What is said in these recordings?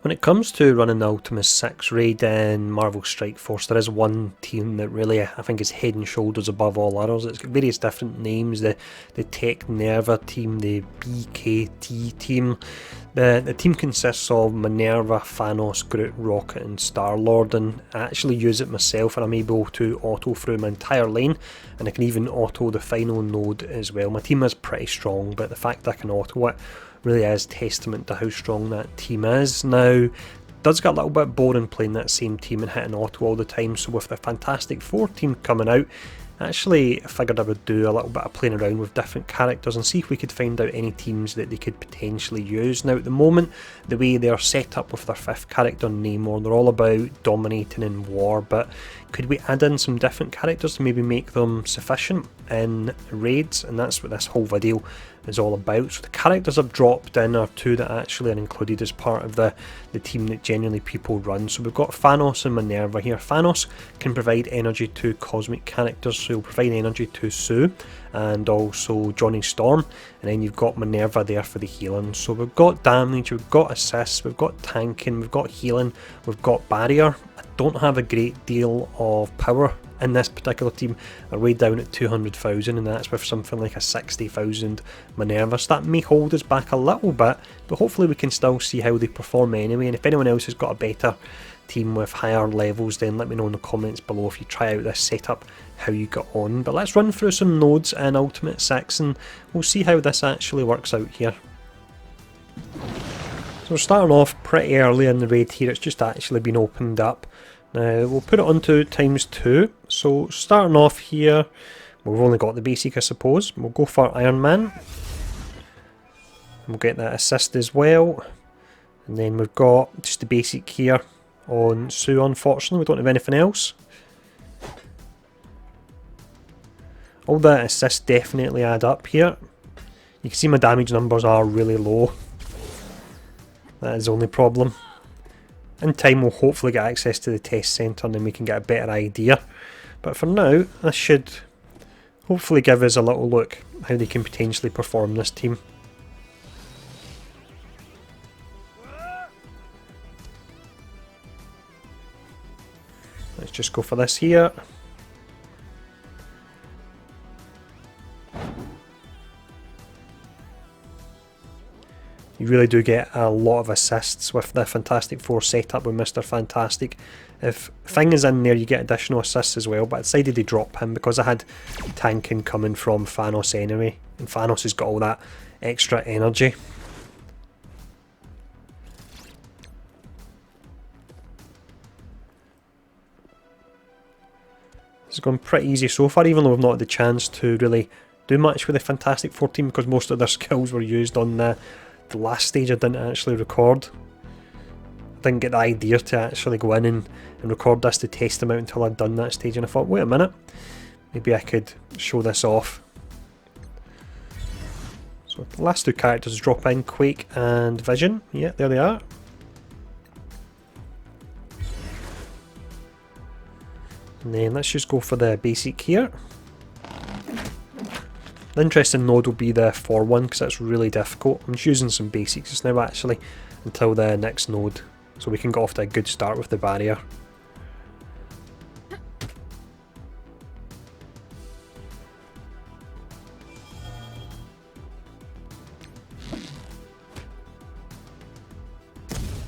When it comes to running the Ultimus 6 raid in Marvel Strike Force, there is one team that really I think is head and shoulders above all others. It's got various different names, the Tech Nerva team, the BKT team. The team consists of Minerva, Thanos, Groot, Rocket and Star-Lord, and I actually use it myself and I'm able to auto through my entire lane, and I can even auto the final node as well. My team is pretty strong, but the fact that I can auto it really is testament to how strong that team is. Now, it does get a little bit boring playing that same team and hitting auto all the time, so with the Fantastic Four team coming out, I actually figured I would do a little bit of playing around with different characters and see if we could find out any teams that they could potentially use. Now, at the moment, the way they're set up with their 5th character, Namor, they're all about dominating in war, but could we add in some different characters to maybe make them sufficient in raids? And that's what this whole video is all about. So the characters I've dropped in are 2 that actually are included as part of the team that genuinely people run. So we've got Thanos and Minerva here. Thanos can provide energy to cosmic characters, so he'll provide energy to Sue and also Johnny Storm, and then you've got Minerva there for the healing. So we've got damage, we've got assists, we've got tanking, we've got healing, we've got barrier. I don't have a great deal of power in this particular team. Are way down at 200,000, and that's with something like a 60,000 Minerva, so that may hold us back a little bit, but hopefully we can still see how they perform anyway. And if anyone else has got a better team with higher levels, then let me know in the comments below if you try out this setup, how you got on. But let's run through some nodes in Ultimate 6 and we'll see how this actually works out here. So we're starting off pretty early in the raid here, it's just actually been opened up. Now we'll put it onto ×2, so starting off here, we've only got the basic I suppose. We'll go for Iron Man, we'll get that assist as well, and then we've got just the basic here on Sue. Unfortunately we don't have anything else. All the assists definitely add up here. You can see my damage numbers are really low. That is the only problem. In time we'll hopefully get access to the test centre and then we can get a better idea. But for now, this should hopefully give us a little look how they can potentially perform, this team. Let's just go for this here. You really do get a lot of assists with the Fantastic Four setup with Mr. Fantastic. If Thing is in there, you get additional assists as well, but I decided to drop him because I had tanking coming from Thanos anyway, and Thanos has got all that extra energy. It's gone pretty easy so far, even though I've not had the chance to really do much with the Fantastic Four team because most of their skills were used on the last stage I didn't actually record. I didn't get the idea to actually go in and record this to test them out until I'd done that stage, and I thought, wait a minute, maybe I could show this off. So the last 2 characters drop in, Quake and Vision. Yeah, there they are. And then let's just go for the basic here. The interesting node will be the 4-1 because that's really difficult. I'm just using some basics just now actually until the next node, so we can get off to a good start with the barrier.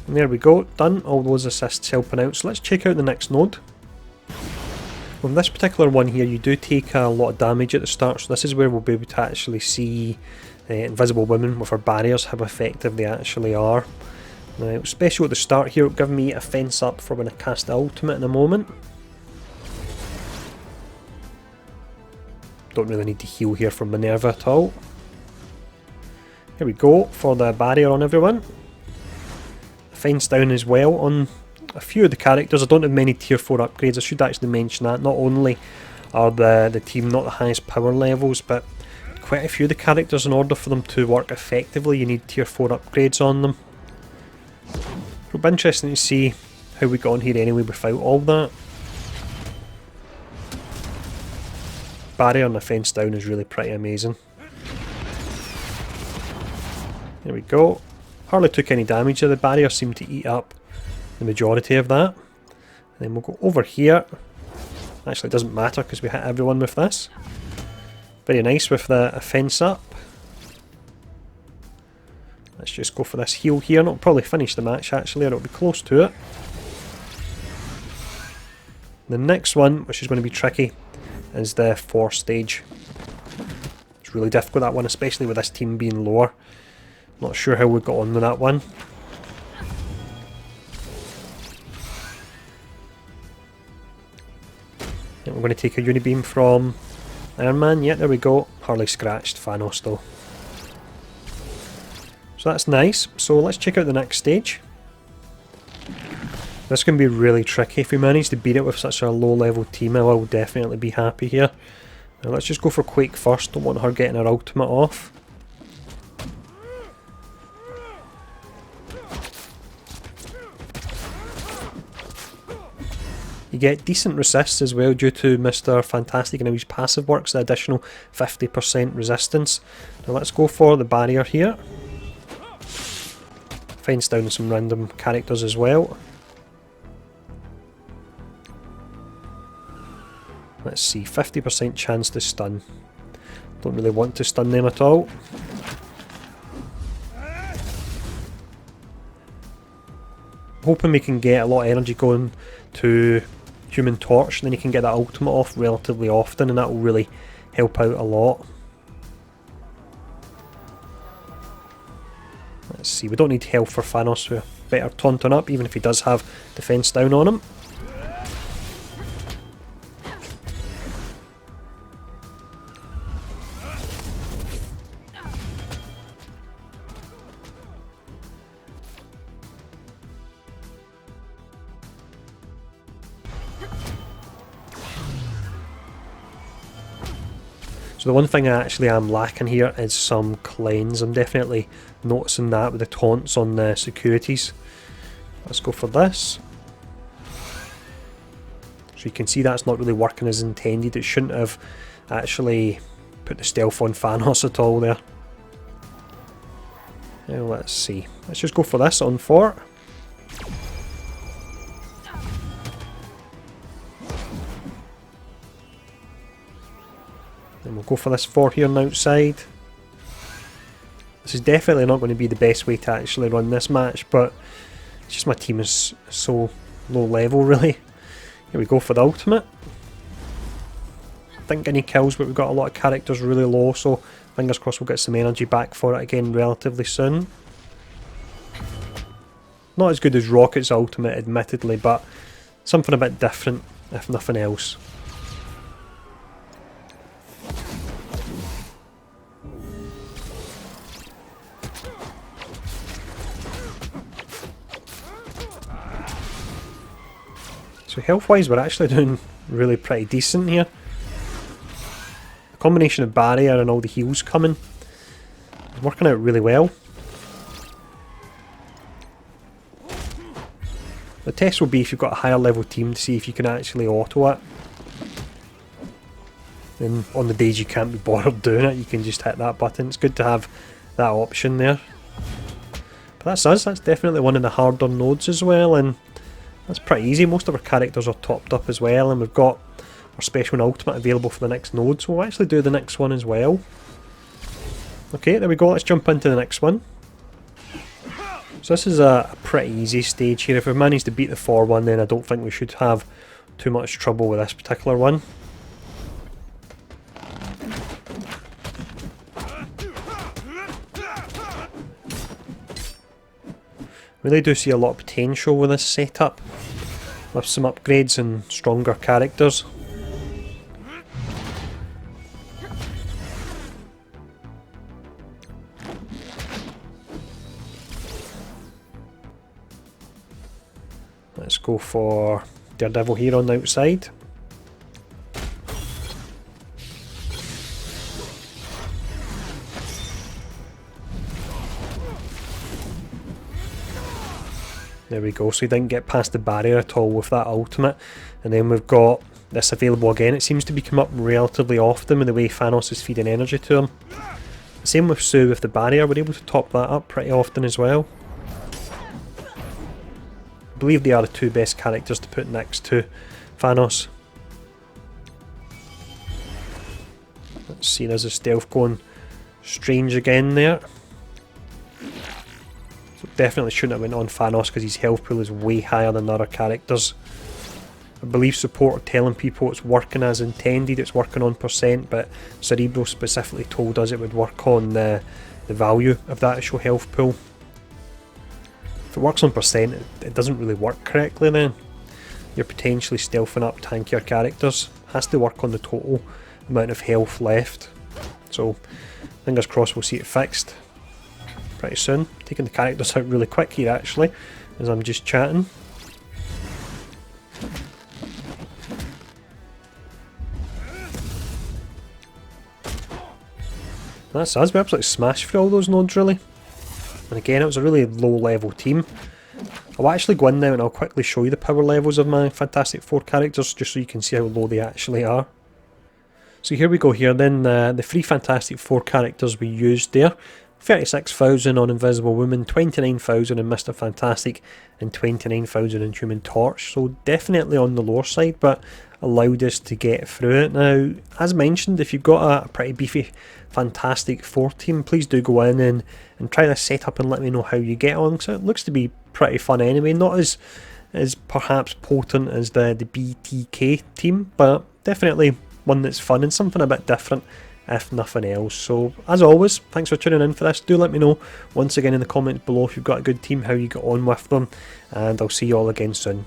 And there we go, done, all those assists helping out. So let's check out the next node. On this particular one here, you do take a lot of damage at the start, so this is where we'll be able to actually see Invisible Women with her barriers, how effective they actually are. Now, special at the start here will give me a fence up for when I cast the ultimate in a moment. Don't really need to heal here from Minerva at all. Here we go for the barrier on everyone. Fence down as well on a few of the characters. I don't have many tier 4 upgrades, I should actually mention that. Not only are the team not the highest power levels, but quite a few of the characters, in order for them to work effectively, you need tier 4 upgrades on them. It'll be interesting to see how we got on here anyway without all that. Barrier and the fence down is really pretty amazing. There we go. Hardly took any damage of the barrier, seemed to eat up the majority of that. And then we'll go over here. Actually, it doesn't matter because we hit everyone with this. Very nice with the fence up. Let's just go for this heal here, and it'll probably finish the match actually, or it'll be close to it. The next one, which is going to be tricky, is the 4th stage. It's really difficult, that one, especially with this team being lower. Not sure how we got on with that one. We're going to take a Unibeam from Iron Man. Yeah, there we go. Hardly scratched Thanos though. So that's nice. So let's check out the next stage. This can be really tricky. If we manage to beat it with such a low level team, I will definitely be happy here. Now let's just go for Quake first. Don't want her getting her ultimate off. You get decent resists as well due to Mr. Fantastic and how his passive works, the additional 50% resistance. Now let's go for the barrier here. Fence down some random characters as well. Let's see, 50% chance to stun. Don't really want to stun them at all. Hoping we can get a lot of energy going to Human Torch, then you can get that ultimate off relatively often, and that will really help out a lot. Let's see, we don't need health for Thanos, we're better taunting up even if he does have defense down on him. So the one thing I actually am lacking here is some cleanse. I'm definitely noticing that with the taunts on the securities. Let's go for this. So you can see that's not really working as intended. It shouldn't have actually put the stealth on Thanos at all there. Now let's see. Let's just go for this on 4. Then we'll go for this 4 here on the outside. This is definitely not going to be the best way to actually run this match, but it's just my team is so low level really. Here we go for the ultimate. I think any kills, but we've got a lot of characters really low, so fingers crossed we'll get some energy back for it again relatively soon. Not as good as Rocket's ultimate admittedly, but something a bit different if nothing else. So health wise we're actually doing really pretty decent here. The combination of barrier and all the heals coming is working out really well. The test will be if you've got a higher level team to see if you can actually auto it. And on the days you can't be bothered doing it, you can just hit that button. It's good to have that option there. But that's us, that's definitely one of the harder nodes as well, and that's pretty easy. Most of our characters are topped up as well, and we've got our special and ultimate available for the next node, so we'll actually do the next one as well. Okay, there we go, let's jump into the next one. So this is a pretty easy stage here. If we manage to beat the 4-1, then I don't think we should have too much trouble with this particular one. Really do see a lot of potential with this setup, with some upgrades and stronger characters. Let's go for Daredevil here on the outside. There we go, so he didn't get past the barrier at all with that ultimate. And then we've got this available again. It seems to be come up relatively often with the way Thanos is feeding energy to him. Same with Sue with the barrier, we're able to top that up pretty often as well. I believe they are the two best characters to put next to Thanos. Let's see, there's a stealth going strange again there. So definitely shouldn't have went on Thanos because his health pool is way higher than other characters. I believe support are telling people it's working as intended, it's working on percent, but Cerebro specifically told us it would work on the value of that actual health pool. If it works on percent, it doesn't really work correctly then. You're potentially stealthing up tankier characters. It has to work on the total amount of health left. So fingers crossed we'll see it fixed pretty soon. Taking the characters out really quick here actually, as I'm just chatting. That's us, we absolutely smashed through all those nodes really. And again, it was a really low level team. I'll actually go in now and I'll quickly show you the power levels of my Fantastic Four characters just so you can see how low they actually are. So here we go here then, the 3 Fantastic Four characters we used there. 36,000 on Invisible Woman, 29,000 in Mr. Fantastic, and 29,000 in Human Torch. So definitely on the lower side, but allowed us to get through it. Now, as mentioned, if you've got a pretty beefy Fantastic Four team, please do go in and try this setup and let me know how you get on, because it looks to be pretty fun anyway. Not as perhaps potent as the BTK team, but definitely one that's fun and something a bit different if nothing else. So as always, thanks for tuning in for this. Do let me know once again in the comments below if you've got a good team, how you get on with them, and I'll see you all again soon.